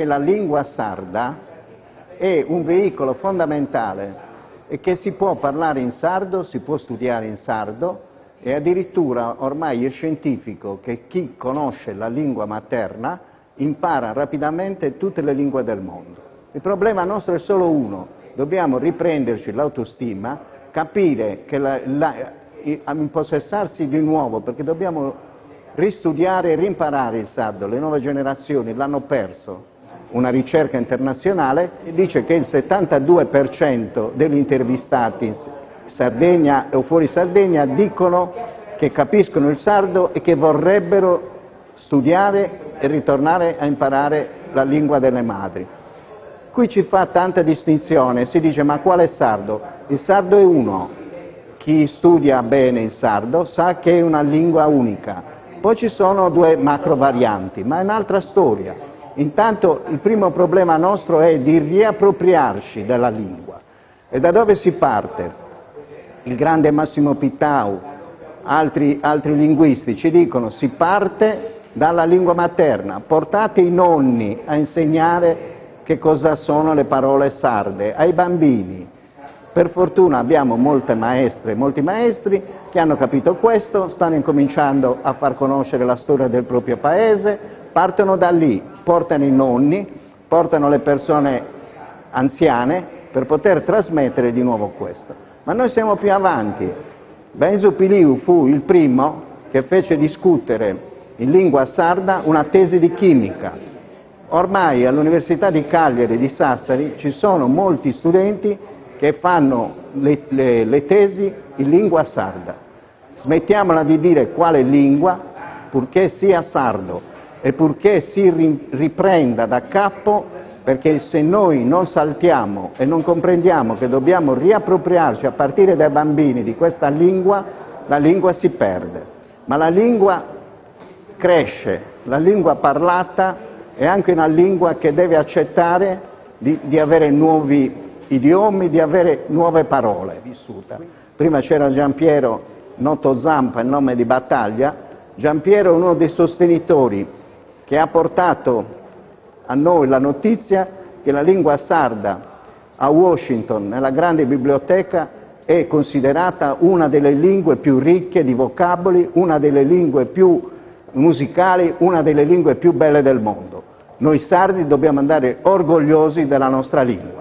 che la lingua sarda è un veicolo fondamentale e che si può parlare in sardo, si può studiare in sardo e addirittura ormai è scientifico che chi conosce la lingua materna impara rapidamente tutte le lingue del mondo. Il problema nostro è solo uno: dobbiamo riprenderci l'autostima, capire che impossessarsi di nuovo, perché dobbiamo ristudiare e rimparare il sardo. Le nuove generazioni l'hanno perso. Una ricerca internazionale dice che il 72% degli intervistati in Sardegna o fuori Sardegna dicono che capiscono il sardo e che vorrebbero studiare e ritornare a imparare la lingua delle madri. Qui ci fa tanta distinzione, si dice: ma quale sardo? Il sardo è uno. Chi studia bene il sardo sa che è una lingua unica. Poi ci sono due macro varianti, ma è un'altra storia. Intanto il primo problema nostro è di riappropriarci della lingua. E da dove si parte? Il grande Massimo Pittau, altri linguisti ci dicono: si parte dalla lingua materna, portate i nonni a insegnare che cosa sono le parole sarde ai bambini. Per fortuna abbiamo molte maestre e molti maestri che hanno capito questo, stanno incominciando a far conoscere la storia del proprio paese, partono da lì, portano i nonni, portano le persone anziane per poter trasmettere di nuovo questo. Ma noi siamo più avanti. Benzo Piliu fu il primo che fece discutere in lingua sarda una tesi di chimica. Ormai all'Università di Cagliari e di Sassari ci sono molti studenti che fanno le tesi in lingua sarda. Smettiamola di dire quale lingua, purché sia sardo e purché si riprenda da capo, perché se noi non saltiamo e non comprendiamo che dobbiamo riappropriarci a partire dai bambini di questa lingua, la lingua si perde. Ma la lingua cresce, la lingua parlata è anche una lingua che deve accettare di avere nuovi idiomi, di avere nuove parole vissute. Prima c'era Giampiero Noto Zampa, il nome di battaglia. Giampiero è uno dei sostenitori che ha portato a noi la notizia che la lingua sarda a Washington, nella grande biblioteca, è considerata una delle lingue più ricche di vocaboli, una delle lingue più musicali, una delle lingue più belle del mondo. Noi sardi dobbiamo andare orgogliosi della nostra lingua.